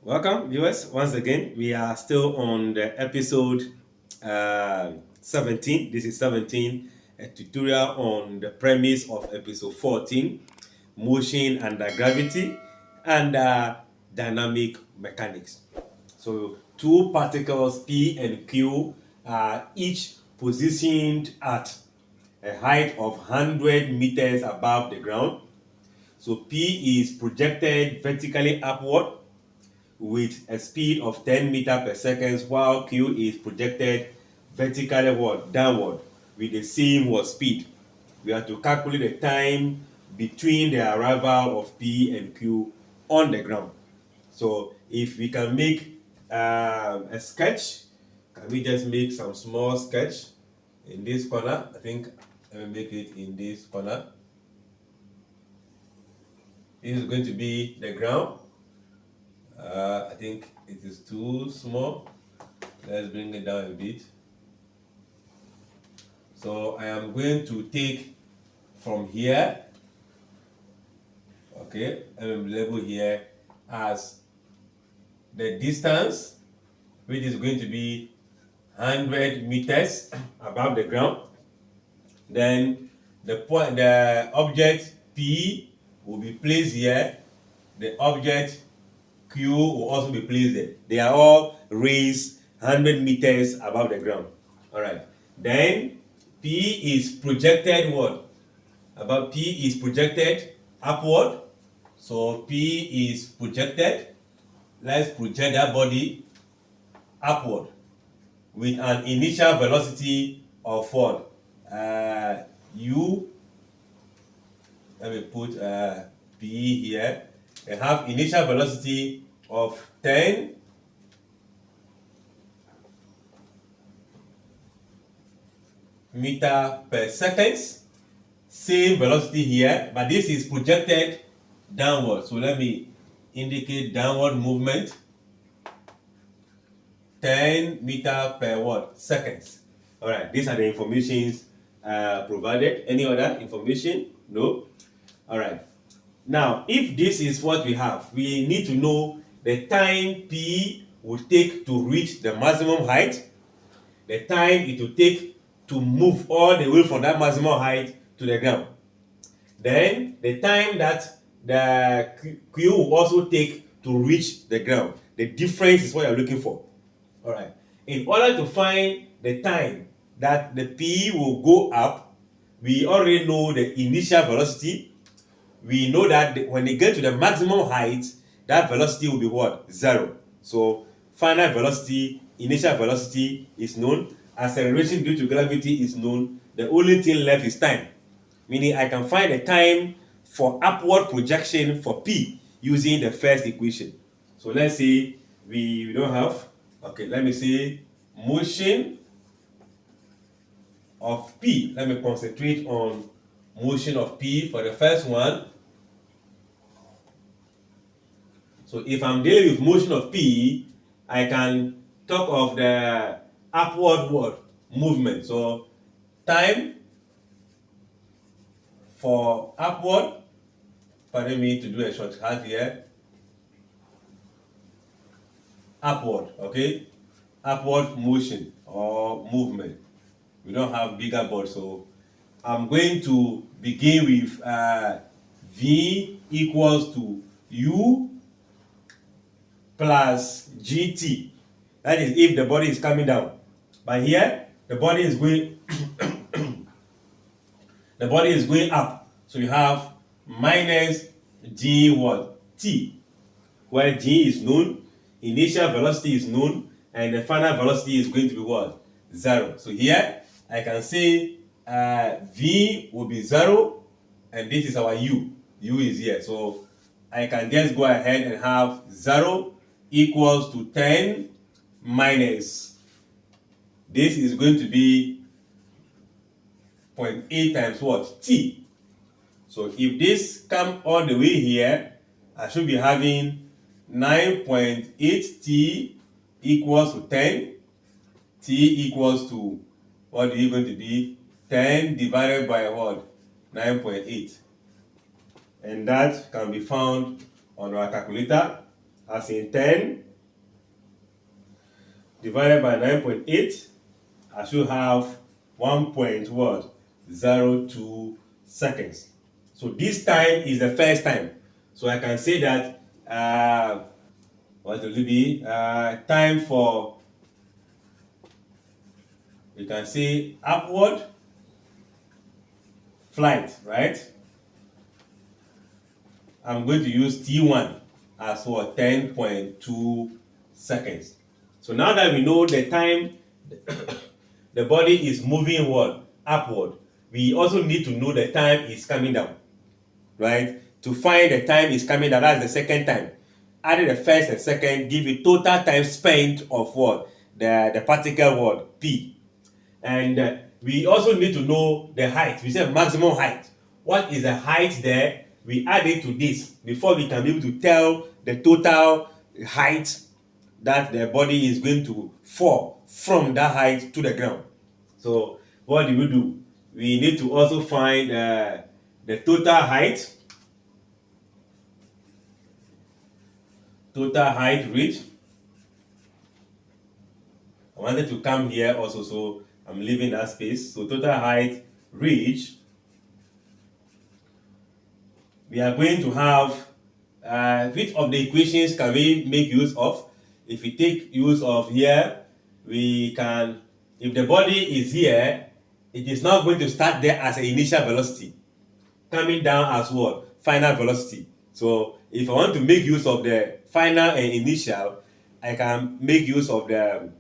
Welcome, viewers. Once again, we are still on the episode 17. This is 17, a tutorial on the premise of episode 14, motion under gravity and dynamic mechanics. So, two particles P and Q are each positioned at a height of 100 meters above the ground. So, P is projected vertically upward with a speed of 10 meters per second, while Q is projected vertically downward with the same speed. We have to calculate the time between the arrival of P and Q on the ground. So if we can make a sketch, can we just make some small sketch in this corner? I think I will make it in this corner. This is going to be the ground. I think it is too small. Let's bring it down a bit. So I am going to take from here, okay, I will label here as the distance, which is going to be 100 meters above the ground. Then the object P will be placed here. The object Q will also be placed there. They are all raised 100 meters above the ground. All right. Then P is projected what? About P is projected upward. So P is projected. Let's project that body upward with an initial velocity of what? U. Let me put P here. They have initial velocity of 10 meter per second. Same velocity here, but this is projected downward. So let me indicate downward movement. 10 meter per seconds. All right, these are the informations provided. Any other information? No. All right. Now, if this is what we have, we need to know the time P will take to reach the maximum height, the time it will take to move all the way from that maximum height to the ground. Then the time that the Q will also take to reach the ground. The difference is what you're looking for. All right. In order to find the time that the P will go up, we already know the initial velocity. We know that when they get to the maximum height, that velocity will be what? 0. So final velocity, initial velocity is known. Acceleration due to gravity is known. The only thing left is time. Meaning I can find the time for upward projection for P using the first equation. So let's say we don't have, okay, let me say motion of P. Let me concentrate on motion of P for the first one. So if I'm dealing with motion of P, I can talk of the upward movement. So time for upward, pardon me to do a shortcut here. Upward, okay? Upward motion or movement. We don't have bigger board, so I'm going to begin with V equals to U plus GT. That is if the body is coming down. But here, the body is going the body is going up. So you have minus G T, where G is known, initial velocity is known, and the final velocity is going to be what? 0. So here, I can say V will be 0, and this is our U. U is here. So I can just go ahead and have 0 equals to 10 minus, this is going to be 0.8 times what? T. So if this come all the way here, I should be having 9.8 T equals to 10. T equals to, what is it going to be? 10 divided by what? 9.8. And that can be found on our calculator. as in 10 divided by 9.8, I should have 1.02 seconds. So this time is the first time. So I can say that what will it be? Time for, you can say, upward flight, right? I'm going to use T1 as for 10.2 seconds. So now that we know the time the body is moving what? Upward, we also need to know the time is coming down, right? To find the time is coming down, that's the second time. Adding the first and second give you total time spent of what? The particle what? P. And we also need to know the height. We say maximum height. What is the height there? We add it to this before we can be able to tell the total height that the body is going to fall from that height to the ground. So what do we do? We need to also find the total height reached. I wanted to come here also, so I'm leaving that space. So total height reached, we are going to have which of the equations can we make use of? If we take use of here, we can, if the body is here, it is not going to start there as an initial velocity, coming down as what? Final velocity. So if I want to make use of the final and initial, I can make use of the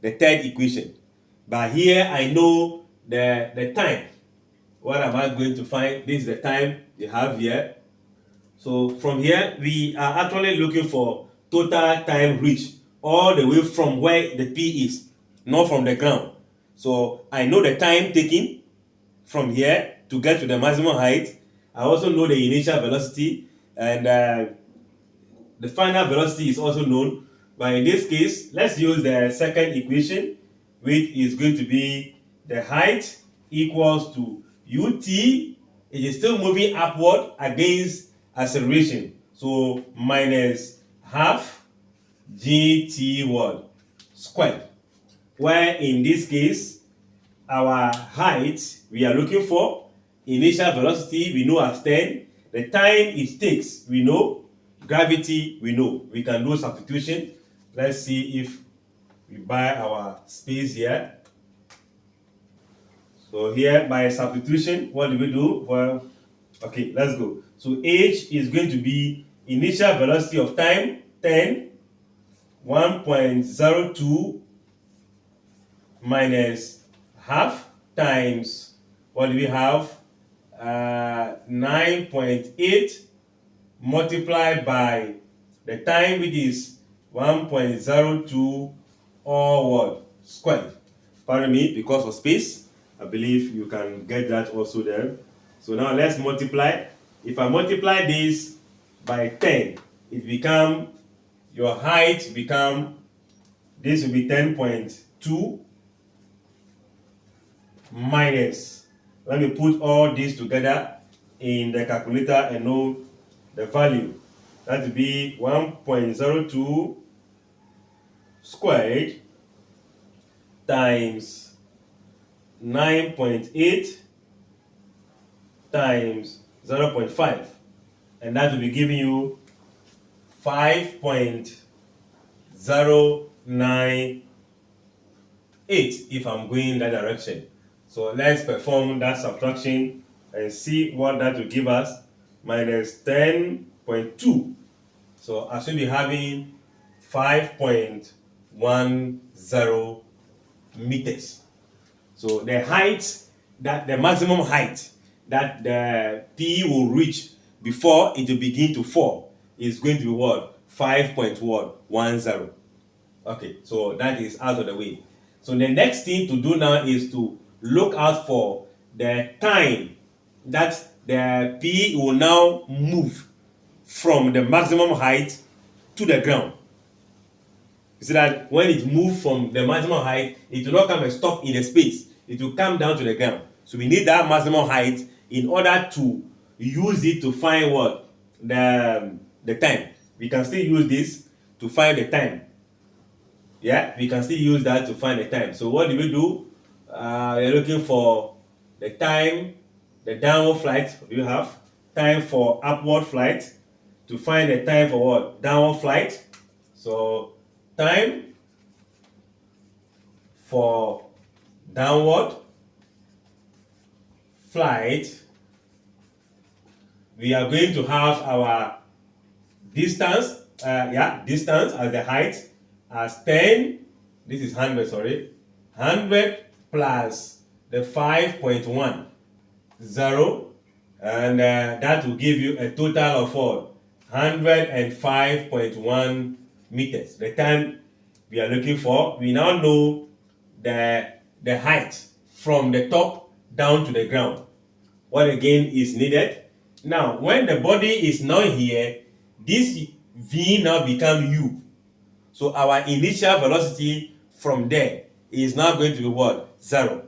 third equation. But here I know the time. What am I going to find? This is the time you have here. So from here, we are actually looking for total time reached all the way from where the P is, not from the ground. So I know the time taken from here to get to the maximum height. I also know the initial velocity, and the final velocity is also known. But in this case, let's use the second equation, which is going to be the height equals to ut. It is still moving upward against acceleration. So minus half gt what? Squared. Where in this case, our height we are looking for, initial velocity we know as 10, the time it takes we know, gravity we know. We can do substitution. Let's see if we buy our space here. So here by substitution, what do we do? Well, okay, let's go. So h is going to be initial velocity of time 10, 1.02 minus half times, what do we have? 9.8 multiplied by the time, which is 1.02, or what? Squared. Pardon me, because of space. I believe you can get that also there. So now let's multiply. If I multiply this by 10, it become, your height become, this will be 10.2 minus, let me put all this together in the calculator and know the value. That will be 1.02 squared times 9.8 times 0.5, and that will be giving you 5.098 if I'm going in that direction. So let's perform that subtraction and see what that will give us. Minus 10.2. So I should be having 5.10 meters. So the height, that the maximum height that the P will reach before it will begin to fall is going to be what? 5.10. Okay, so that is out of the way. So the next thing to do now is to look out for the time that the P will now move from the maximum height to the ground. You see that when it moves from the maximum height, it will not come and stop in the space. It will come down to the ground. So we need that maximum height in order to use it to find what? The time. We can still use this to find the time. Yeah, we can still use that to find the time. So what do we do? We're looking for the time, the downward flight. You have time for upward flight. To find the time for what? Downward flight. So time for downward flight, we are going to have our distance, distance as the height as 10. This is 100, sorry. 100 plus the 5.10, and that will give you a total of what? 105.1 meters. The time we are looking for. We now know the height from the top down to the ground. What again is needed? Now, when the body is now here, this v now become u. So our initial velocity from there is now going to be what? 0.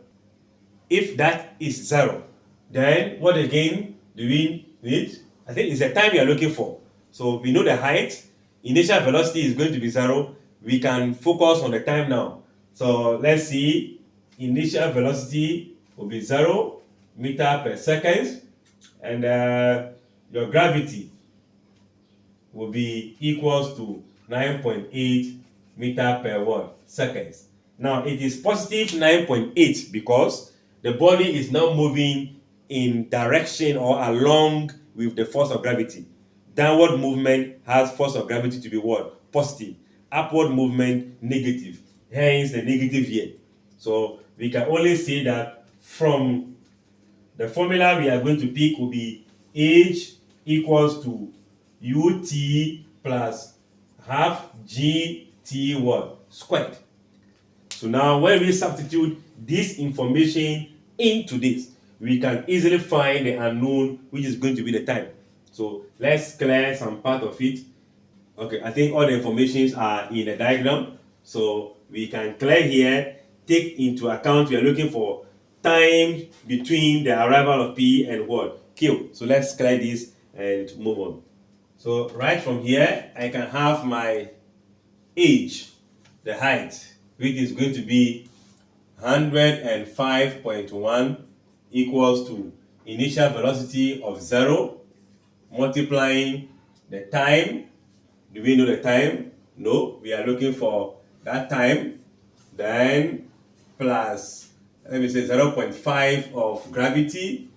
If that is 0, then what again do we need? I think it's the time we are looking for. So we know the height, initial velocity is going to be 0. We can focus on the time now. So let's see, initial velocity will be 0 meter per second, and your gravity will be equals to 9.8 meter per what? Seconds. Now it is positive 9.8 because the body is now moving in direction or along with the force of gravity. Downward movement has force of gravity to be what? Positive. Upward movement, negative. Hence the negative here. So we can only say that from the formula we are going to pick will be h equals to ut plus half gt what? Squared. So now when we substitute this information into this, we can easily find the unknown, which is going to be the time. So let's clear some part of it. Okay, I think all the informations are in the diagram. So we can clear here, take into account we are looking for time between the arrival of P and what? Q. So let's clear this and move on. So right from here, I can have my h, the height, which is going to be 105.1 equals to initial velocity of 0 multiplying the time. Do we know the time? No, we are looking for that time. Then plus, let me say 0.5 of gravity,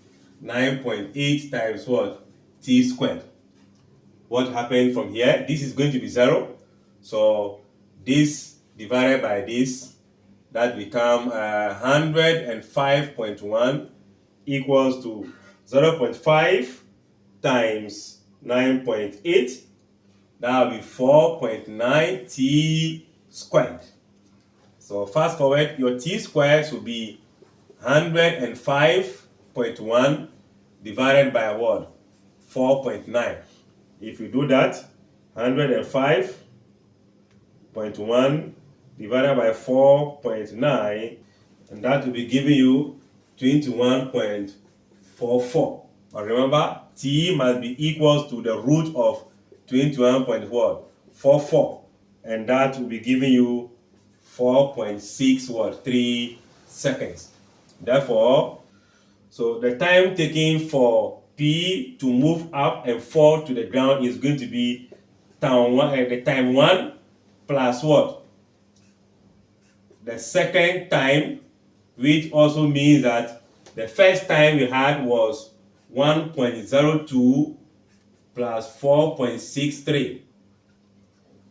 9.8 times what? T squared. What happened from here? This is going to be 0. So this divided by this, that become 105.1 equals to 0.5 times 9.8. That will be 4.9 t squared. So fast forward, your t squares will be 105.1 divided by what? 4.9. If you do that, 105.1 divided by 4.9, and that will be giving you 21.44. But remember, t must be equals to the root of 21.44, and that will be giving you 4.6 seconds. Therefore, so the time taken for P to move up and fall to the ground is going to be time 1 plus what? The second time, which also means that the first time we had was 1.02 plus 4.63,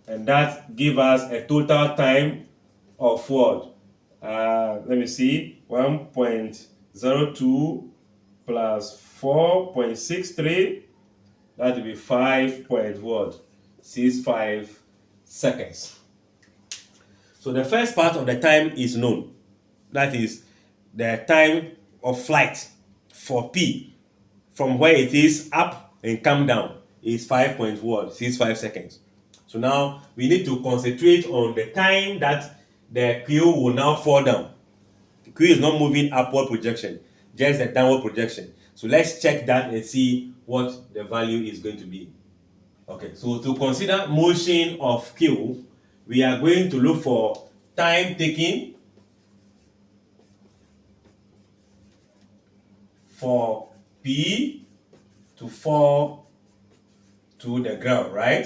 and that gives us a total time of what? Let me see, 1.02 plus 4.63, that will be 5.65 seconds. So the first part of the time is known. That is the time of flight for P from where it is up and come down is 5.65 seconds. So now we need to concentrate on the time that the Q will now fall down. The Q is not moving upward projection, just the downward projection. So let's check that and see what the value is going to be. Okay, so to consider motion of Q, we are going to look for time taken for P to fall to the ground, right?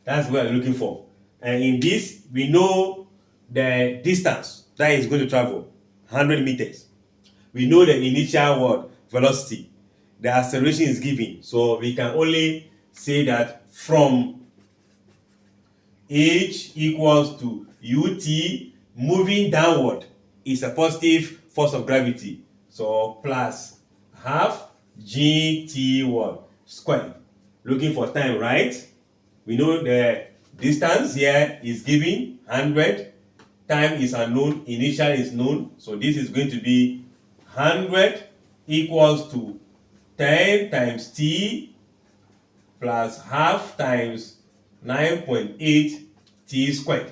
That's what we're looking for. And in this, we know the distance that is going to travel, 100 meters. We know the initial what? Velocity. The acceleration is given. So we can only say that from h equals to ut moving downward is a positive force of gravity. So plus half gt what? Squared. Looking for time, right? We know the distance here is given 100. Time is unknown, initial is known. So this is going to be 100 equals to 10 times t plus half times 9.8 t squared.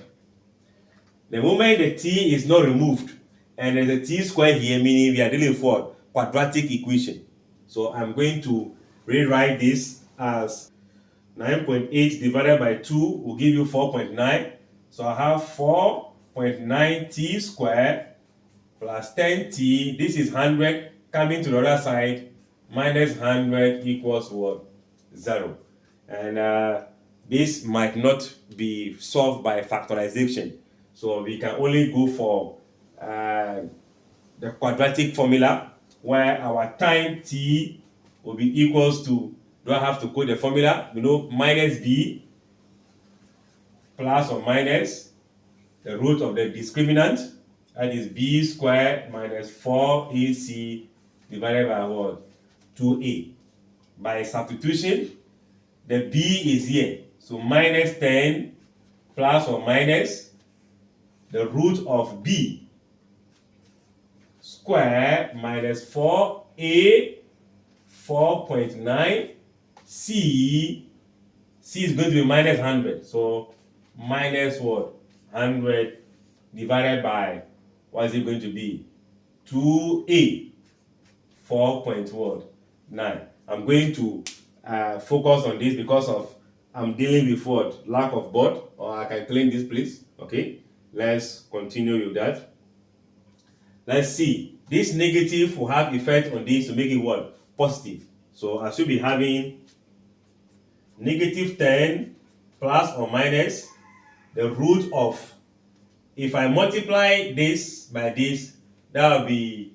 The moment the t is not removed and there's a t squared here, meaning we are dealing with what? Quadratic equation. So I'm going to rewrite this as 9.8 divided by 2 will give you 4.9. So I have 4.9 t squared plus 10t. This is 100 coming to the other side, minus 100 equals what? 0. And this might not be solved by factorization. So we can only go for the quadratic formula where our time t will be equals to, do I have to code the formula? We know minus b plus or minus the root of the discriminant, that is b squared minus 4ac divided by what? 2a. By substitution, the b is here. So minus 10 plus or minus the root of b squared minus 4a 4.9 c is going to be minus 100. So minus what? 100 divided by, what is it going to be? 2a 4.9. I'm going to focus on this because of I'm dealing with what? Lack of board, or I can clean this place. Okay, let's continue with that. Let's see. This negative will have effect on this to make it what? Positive. So I should be having negative 10 plus or minus the root of, if I multiply this by this, that will be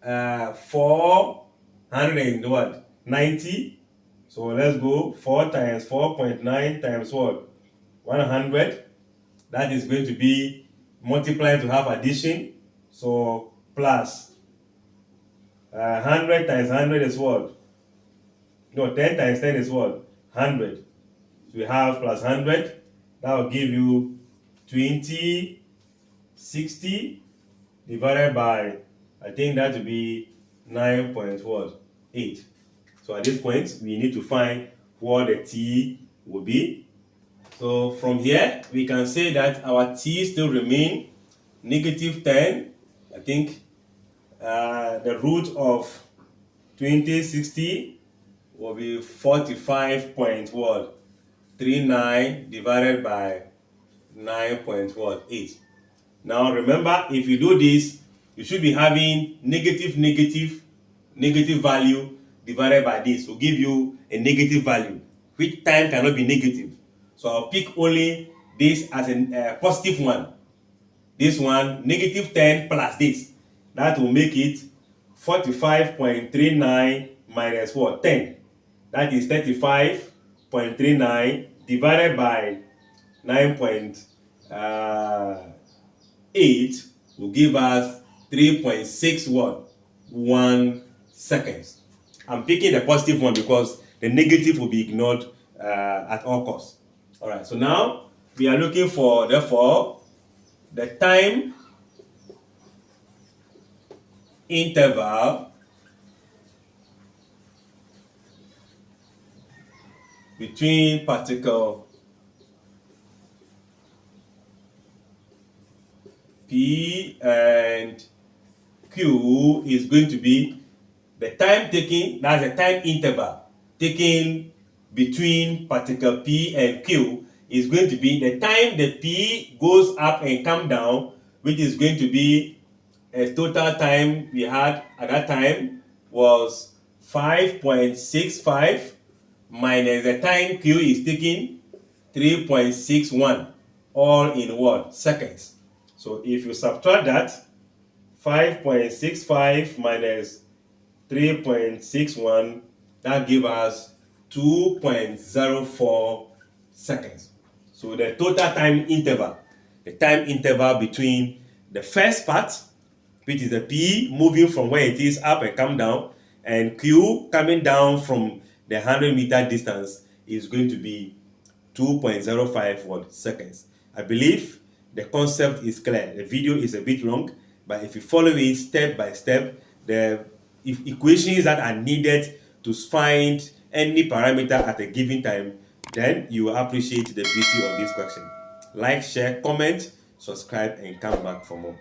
490. So let's go 4 times 4.9 times what? 100. That is going to be multiplied to have addition. So plus 100 times 100 is what? No, 10 times 10 is what? 100. So we have plus 100. That will give you 2060 divided by, I think that will be 9.8. So at this point, we need to find what the t will be. So from here, we can say that our t still remain negative 10. I think the root of 2060 will be 45.39 divided by 9.8. Now remember, if you do this, you should be having negative value divided by this will give you a negative value, which time cannot be negative. So I'll pick only this as a positive one. This one, negative 10 plus this. That will make it 45.39 minus what? 10. That is 35.39 divided by 9.8 will give us 3.61 seconds. I'm picking the positive one because the negative will be ignored at all costs. All right, so now we are looking for, therefore, the time interval between particle P and Q is going to be the time taken, that's the time interval taken between particle P and Q is going to be the time the P goes up and come down, which is going to be a total time we had at that time was 5.65 minus the time Q is taking 3.61, all in what? Seconds. So if you subtract that, 5.65 minus 3.61, that gives us 2.04 seconds. So the total time interval, the time interval between the first part, which is the P moving from where it is up and come down, and Q coming down from the 100-meter distance, is going to be 2.05 seconds. I believe the concept is clear. The video is a bit long, but if you follow it step by step, the equations that are needed to find any parameter at a given time, then you will appreciate the beauty of this question. Like, share, comment, subscribe, and come back for more.